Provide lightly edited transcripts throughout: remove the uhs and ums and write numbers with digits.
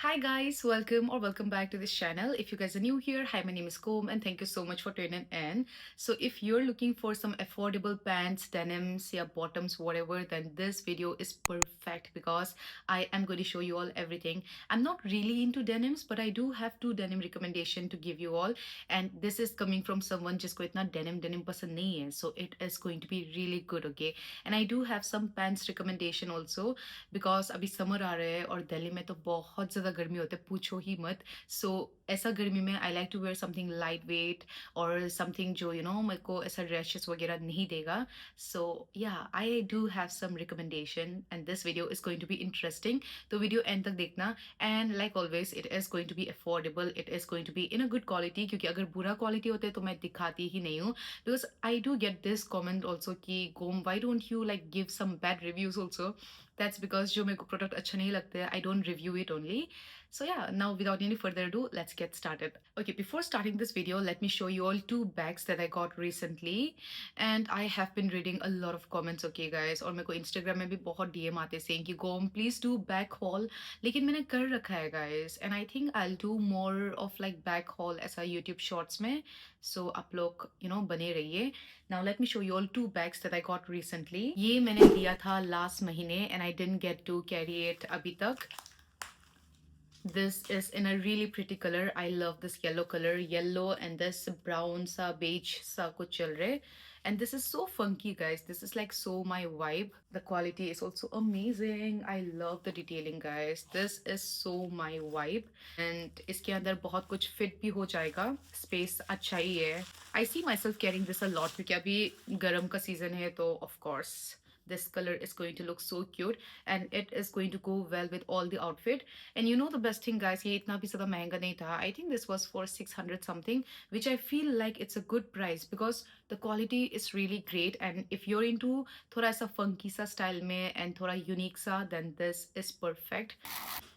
Hi guys, welcome back to this channel. If you guys are new here, hi, my name is Kom and thank you so much for tuning in. So if you're looking for some affordable pants, denims, yeah, bottoms, whatever, then this video is perfect because I am going to show you all everything. I'm not really into denims, but I do have two denim recommendation to give you all, and this is coming from someone जिसको इतना denim पसंद नहीं है, so it is going to be really good, okay? And I do have some pants recommendation also because अभी summer आ रहा है और दिल्ली में तो बहुत ज़्यादा गर्मी होता है, पूछो ही मत. सो ऐसा गर्मी में I like to wear something light weight और समथिंग जो मेरे को ऐसा रैशेस वगैरह नहीं देगा. So yeah I do have some recommendation and this video is going to be interesting. तो वीडियो एंड तक देखना. And like always it is going to be affordable, it is going to be in a good quality, क्योंकि अगर बुरा quality होते हैं तो मैं दिखाती ही नहीं हूँ. Because I do get this comment also कि गोम why don't you like give some bad reviews also. That's because जो मेरे को प्रोडक्ट अच्छा नहीं लगता है, I don't review it only. So yeah, now without any further ado, let's get started. Okay, before starting this video, let me show you all two bags that I got recently. And I have been reading a lot of comments, okay guys. और मेरे को Instagram में भी बहुत DM आते saying कि Gom, please do back haul. लेकिन मैंने कर रखा है guys. And I think I'll do more of like back haul ऐसा YouTube shorts में. So आप लोग बने रहिए. Now let me show you all two bags that I got recently. ये मैंने लिया था last महीने and I didn't get to carry it अभी तक. This is in a really pretty color. I love this yellow color, yellow and this brown सा beige सा कुछ चल रहे. And this is so funky guys, this is like so my vibe. The quality is also amazing. I love the detailing guys, this is so my vibe. And इसके अंदर बहुत कुछ fit भी हो जाएगा, space अच्छा ही है. I see myself carrying this a lot क्योंकि अभी गर्म का season है तो of course this color is going to look so cute and it is going to go well with all the outfit. And you know the best thing guys, ये इतना भी ज़्यादा महंगा नहीं था. I think this was for 600 something, which I feel like it's a good price because the quality is really great. And if you're into थोड़ा सा funky सा style में and थोड़ा unique सा, then this is perfect.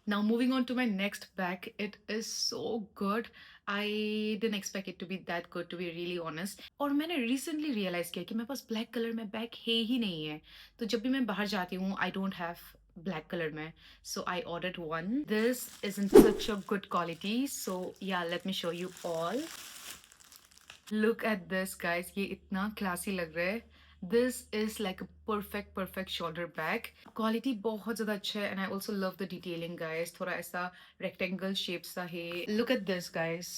Now moving on to my next bag, it is so good. I didn't expect it to be that good, to be really honest. और मैंने recently realize किया कि मेरे पास black color में bag है ही नहीं है. तो जब भी मैं बाहर जाती हूँ, I don't have black color में. So I ordered one. This is in such a good quality. So yeah, let me show you all. Look at this guys, ये इतना classy लग रहा है. This is like a perfect shoulder bag. Quality बहुत ज़्यादा अच्छा है and I also love the detailing guys. थोड़ा ऐसा rectangle shape सा है. Look at this guys.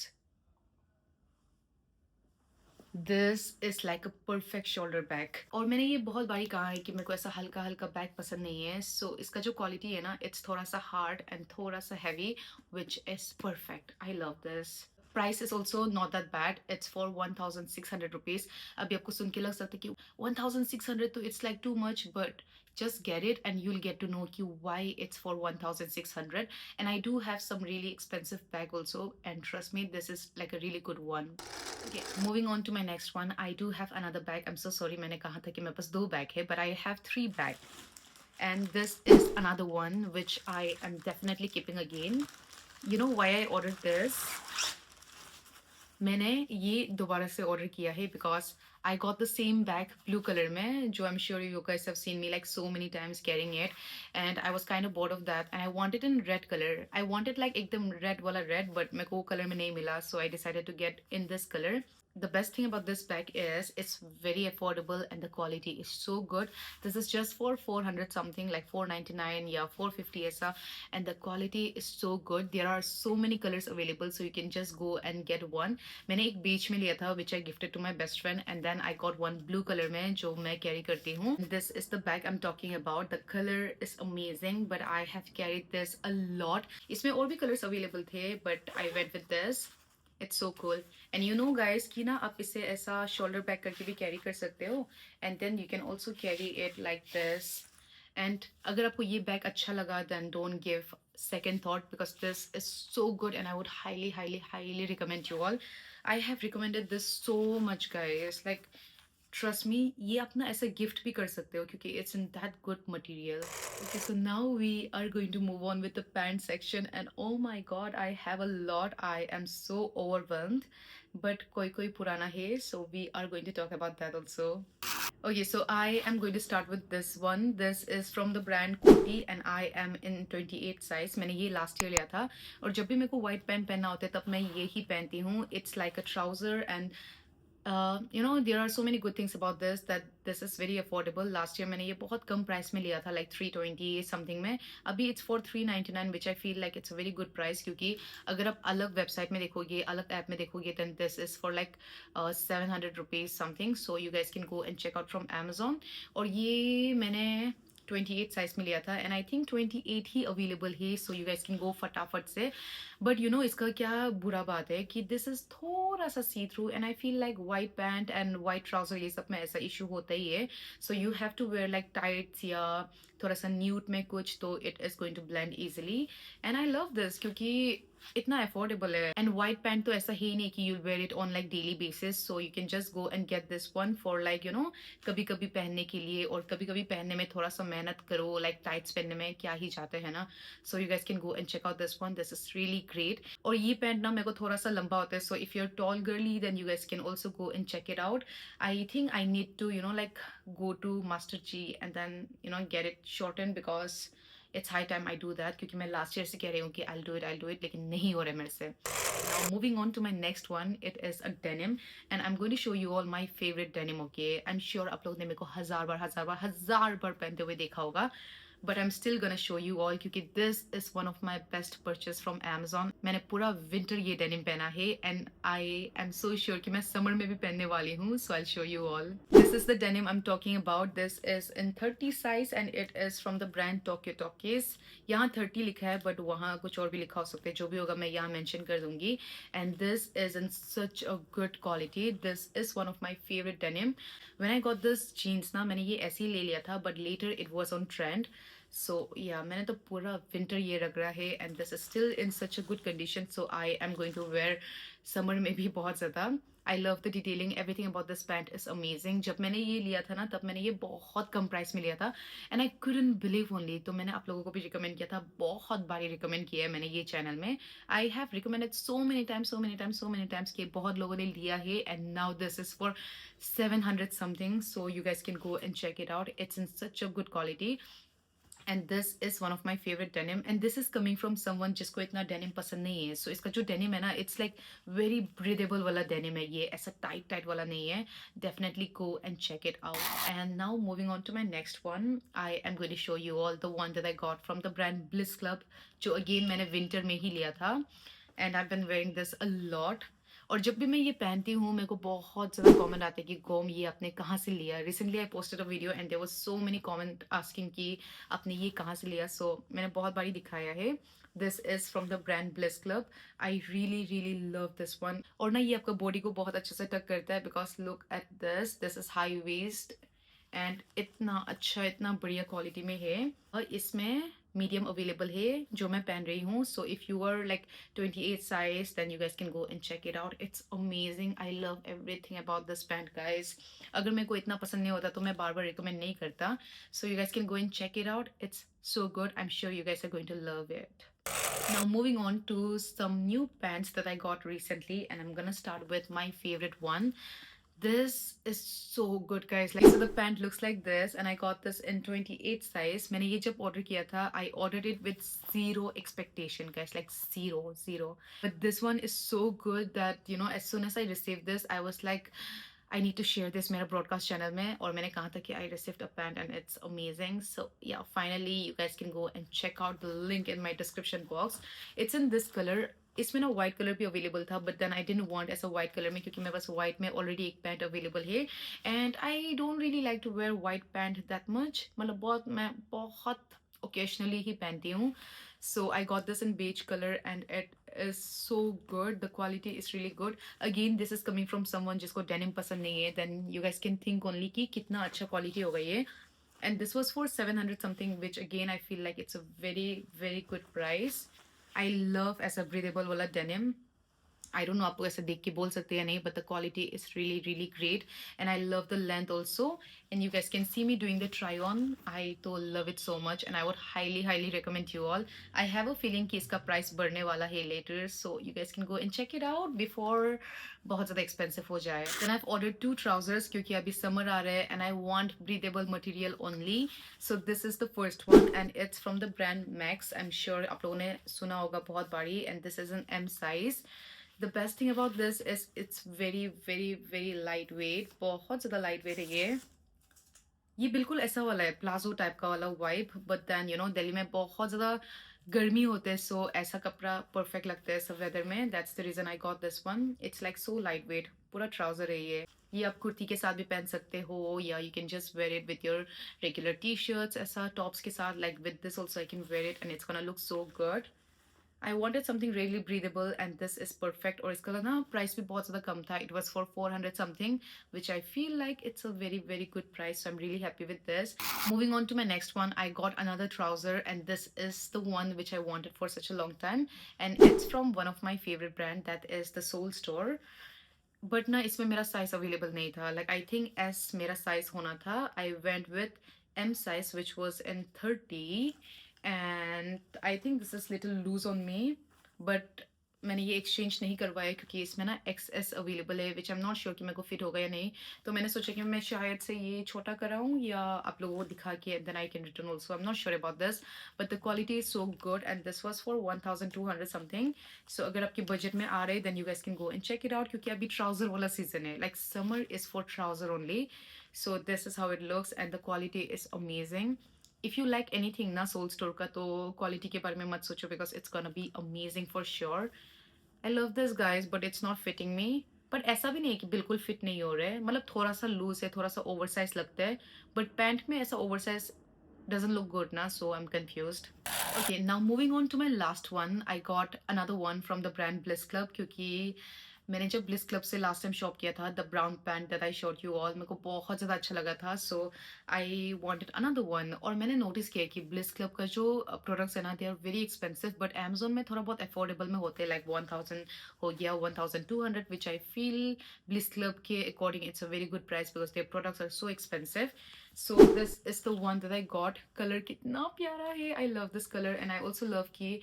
This is like a perfect shoulder bag. और मैंने ये बहुत बारी कहा है कि मेरे को ऐसा हल्का हल्का बैग पसंद नहीं है. So इसका जो क्वालिटी है ना, it's थोड़ा सा hard and थोड़ा सा heavy, which is perfect. I love this. Price is also not that bad. It's for 1,600 rupees. अभी आपको सुन के लग सकता है कि 1,600 तो it's like too much, but just get it and you'll get to know कि why it's for 1,600. And I do have some really expensive bag also, and trust me, this is like a really good one. Okay, moving on to my next one. I do have another bag. I'm so sorry, मैंने कहा था कि मेरे पास दो bag है, but I have three bag. And this is another one which I am definitely keeping again. You know why I ordered this? मैंने ये दोबारा से ऑर्डर किया है because I got the same bag blue colour में, जो I am sure you guys have seen me like so many times carrying it, and I was kind of bored of that and I wanted in red colour. I wanted like एकदम red वाला red, but मेरे को वो colour में नहीं मिला, so I decided to get in this colour. The best thing about this bag is it's very affordable and the quality is so good. This is just for 400 something, like 499, yeah, 450 aisa, and the quality is so good. There are so many colors available, so you can just go and get one. मैंने एक बीच में लिया था which I gifted to my best friend, and then I got one blue color में जो मैं carry करती हूँ. This is the bag I'm talking about. The color is amazing, but I have carried this a lot. इसमें और भी colors available थे, but I went with this. It's so cool. And you know guys कि ना आप इसे ऐसा shoulder bag करके भी carry कर सकते हो, and then you can also carry it like this. And अगर आपको ये बैग अच्छा लगा, then don't give second thought because this is so good and I would highly recommend you all. I have recommended this so much guys, like trust me, ये आप ना ऐसे gift भी कर सकते हो क्योंकि it's in that good material. Okay, so now we are going to move on with the pant section, and oh my god, I have a lot. I am so overwhelmed, but कोई पुराना है, so we are going to talk about that also. Okay, so I am going to start with this one. This is from the brand Coty and I am in 28 size. मैंने ये last year लिया था और जब भी मेरे को white pant पहनना होता है तब मैं ये ही पहनती हूँ. It's like a trouser and you know there are so many good things about this that this is very affordable. Last year मैंने ये बहुत कम price में लिया था like 320 something में. अभी it's for 399 which I feel like it's a very good price क्योंकि अगर आप अलग website में देखोगे अलग app में देखोगे then this is for like 700 rupees something. So you guys can go and check out from Amazon. और ये मैंने 28 साइज में लिया था एंड आई थिंक 28 ही अवेलेबल है so you guys can go फटाफट से. बट यू नो इसका क्या बुरा बात है कि दिस इज थोड़ा सा see through and I feel like white pant and white trouser ये सब में ऐसा इशू होता ही है. So you have to wear like tights या थोड़ा सा न्यूट में कुछ तो it is going to blend easily. And I love this क्योंकि इतना अफोर्डेबल है एंड वाइट पैंट तो ऐसा ही नहीं कि you wear it on like daily basis. So you can just go and get this one for like you know कभी कभी पहनने के लिए और कभी कभी पहनने में थोड़ा सा मेहनत करो लाइक टाइट्स पहनने में क्या ही जाते हैं ना. So you guys can go and check out this one. This is really great. और ये पैंट ना मेरे को थोड़ा सा लंबा होता है so if you are tall girly then you guys can also go and check it out. I think I need to you know like go to Master G and then you know get it shortened because it's high time I do that क्योंकि मैं last year से कह रही हूँ कि I'll do it लेकिन नहीं हो रहा है मेरे से. Now moving on to my next one, it is a denim and I'm going to show you all my favorite denim. Okay, I'm sure आप लोग ने मेरे को हजार बार पहनते हुए देखा होगा. But I'm still gonna show you all क्योंकि this is one of my best purchase from Amazon. मैंने पूरा winter ये denim पहना है and I am so sure कि मैं summer में भी पहनने वाली हूँ. So I'll show you all. This is the denim I'm talking about. This is in 30 size and it is from the brand Tokyo Tokis. यहाँ 30 लिखा है but वहाँ कुछ और भी लिखा हो सकता है. जो भी होगा मैं यहाँ mention कर दूँगी. And this is in such a good quality. This is one of my favorite denim. When I got this jeans ना मैंने ये ऐसे ही ले लिया था but later it was on trend. So yeah, मैंने तो पूरा winter ये रख रहा है and this is still in such a good condition. So I am going to wear summer में भी बहुत ज़्यादा. I love the detailing. Everything about this pant is amazing. जब मैंने ये लिया था ना तब मैंने ये बहुत कम प्राइस में लिया था and I couldn't believe only. तो मैंने आप लोगों को भी रिकमेंड किया था. बहुत बारी रिकमेंड किया है मैंने ये चैनल में. I have recommended so many times कि बहुत लोगों ने लिया है and now this is for 700 something. So you guys can go and check it out. It's in such a good quality. And this is one of my favorite denim and this is coming from someone जिसको इतना denim पसंद नहीं है. So इसका जो denim है ना it's like very breathable वाला denim है. ये ऐसा tight वाला नहीं है. Definitely go and check it out. And now moving on to my next one, I am going to show you all the one that I got from the brand Bliss Club जो again मैंने winter में ही लिया था and I've been wearing this a lot. और जब भी मैं ये पहनती हूँ मेरे को बहुत ज़्यादा कमेंट आते हैं कि गोम ये आपने कहाँ से लिया. Recently I posted a video and there was so many comment asking कि आपने ये कहाँ से लिया. सो मैंने बहुत बारी दिखाया है. This is from the brand bliss club. I really love this one. और ना ये आपका बॉडी को बहुत अच्छे से टक करता है because look at this is high waist and इतना अच्छा इतना बढ़िया क्वालिटी में है. और इसमें मीडियम अवेलेबल है जो मैं पहन रही हूँ. So if you are like 28 size then you guys can go and check it out. It's amazing. I love everything about this pant guys. अगर मेरे को इतना पसंद नहीं होता तो मैं बार बार रिकमेंड नहीं करता. So you guys can go and check it out. It's so good. I'm sure you guys are going to love it. Now moving on to some new pants that I got recently and I'm gonna start with my favorite one. This is so good guys. Like so the pant looks like this and I got this in 28 size. मैंने ये जब order किया था I ordered it with zero expectation guys, like zero. But this one is so good that you know as soon as I received this I was like I need to share this मेरा broadcast channel में. और मैंने कहा था कि I received a pant and it's amazing. So yeah, finally you guys can go and check out the link in my description box. It's in this color. इसमें ना white color भी available था but then I didn't want ऐसा white color में क्योंकि मेरे पास white में already एक pant available है and I don't really like to wear white pant that much. मतलब मैं बहुत occasionally ही पहनती हूँ. So I got this in beige color and it is so good. The quality is really good. Again this is coming from someone जिसको denim पसंद नहीं है. Then you guys can think only कि कितना अच्छा quality होगा ये. And this was for 700 something which again I feel like it's a very good price. I love as a breathable wala denim. I don't know आपको ऐसे देख के बोल सकते हैं या नहीं, but the quality is really really great and I love the length also. And you guys can see me doing the try on. I तो love it so much and I would highly recommend you all. I have a feeling कि इसका price बढ़ने वाला है later, so you guys can go and check it out before बहुत ज़्यादा expensive हो जाए. Then I've ordered 2 trousers क्योंकि अभी summer आ रहा है and I want breathable material only. So this is the first one and it's from the brand Max. I'm sure आप लोगों ने सुना होगा बहुत बारी, and this is an M size. The best thing about this is it's very lightweight. बहुत ज़्यादा lightweight है ये बिल्कुल ऐसा वाला है प्लाजो टाइप का वाला vibe, but then you know Delhi में बहुत ज़्यादा गर्मी होते हैं, सो ऐसा कपड़ा परफेक्ट लगता है सब वेदर में. That's the reason I got this one. It's like so light weight. पूरा ट्राउजर है ये आप कुर्ती के साथ भी पहन सकते हो या you can just wear it with your regular T shirts ऐसा टॉप्स के साथ. Like with this also I can wear it and it's gonna look so good. I wanted something really breathable and this is perfect. और इसका ना price भी बहुत ज़्यादा कम था. It was for 400 something, which I feel like it's a very good price. So I'm really happy with this. Moving on to my next one, I got another trouser and this is the one which I wanted for such a long time. And it's from one of my favorite brand, that is the Soul Store. But ना इसमें मेरा size available नहीं था. Like I think S मेरा size होना था. I went with M size which was in 30. And I think this is little loose on me, but मैंने ये एक्सचेंज नहीं करवाया क्योंकि इसमें ना XS अवेलेबल है, विच आई एम नॉट श्योर कि मेरे को फिट होगा या नहीं. तो मैंने सोचा कि मैं शायद से ये छोटा कराऊँ या आप लोगों को दिखा के then I can return also. I am not sure about this, but the quality is so good and this was for 1200 something. So अगर आपके बजट में आ रहे then you guys can go and check it out क्योंकि अभी trouser वाला season है. Like summer is for trouser only. So this is how it looks and the quality is amazing. If you like anything ना soul store का तो quality के बारे में मत सोचो because it's gonna be amazing for sure. I love this guys but it's not fitting me. But ऐसा भी नहीं है कि बिल्कुल फिट नहीं हो रहा है, मतलब थोड़ा सा लूज है, थोड़ा सा ओवर साइज लगता है, बट पैंट में ऐसा over size doesn't look good na, so I'm confused. Okay, now moving on to my last one. I got another one from the brand Bliss Club क्योंकि मैंने जब ब्लिस क्लब से last time shop किया था the brown pant that I showed you all, मेरे को बहुत ज़्यादा अच्छा लगा था. सो आई वांटेड अनदर वन. और मैंने नोटिस किया कि ब्लिस क्लब का जो प्रोडक्ट्स है ना they are very expensive, but Amazon में थोड़ा बहुत अफोर्डेबल में होते हैं. लाइक 1000 हो गया, 1200, which I feel Bliss Club के according it's a very good price because their products are so expensive. So this is the one that I got. Colour कितना प्यारा है. I love this colour and I also love कि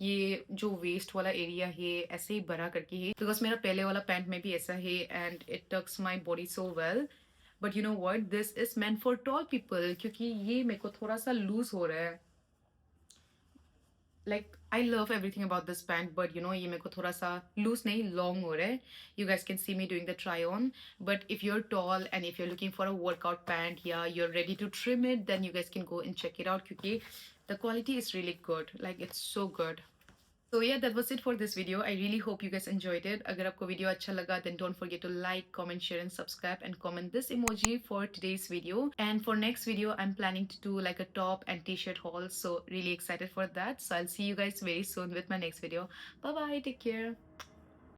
ये जो waste वाला area है ऐसे ही बड़ा करके है बिकॉज मेरा पहले वाला पैंट में भी ऐसा है and it tucks my body so well. But you know what, this is meant for tall people क्योंकि ये मेरे को थोड़ा सा लूज हो रहा है. Like I love everything about this pant but you no ये मेरे को थोड़ा सा लूज नहीं लॉन्ग हो रहा है. You guys can see me doing the try on. But if you are tall and if you are looking for a workout pant या you are ready to trim it then you guys can go and check it out क्योंकि the quality is really good. Like it's so good. So yeah, that was it for this video. I really hope you guys enjoyed it. अगर आपको video अच्छा लगा then don't forget to like, comment, share and subscribe and comment this emoji for today's video. And for next video, I'm planning to do like a top and t-shirt haul. So really excited for that. So I'll see you guys very soon with my next video. Bye bye. Take care.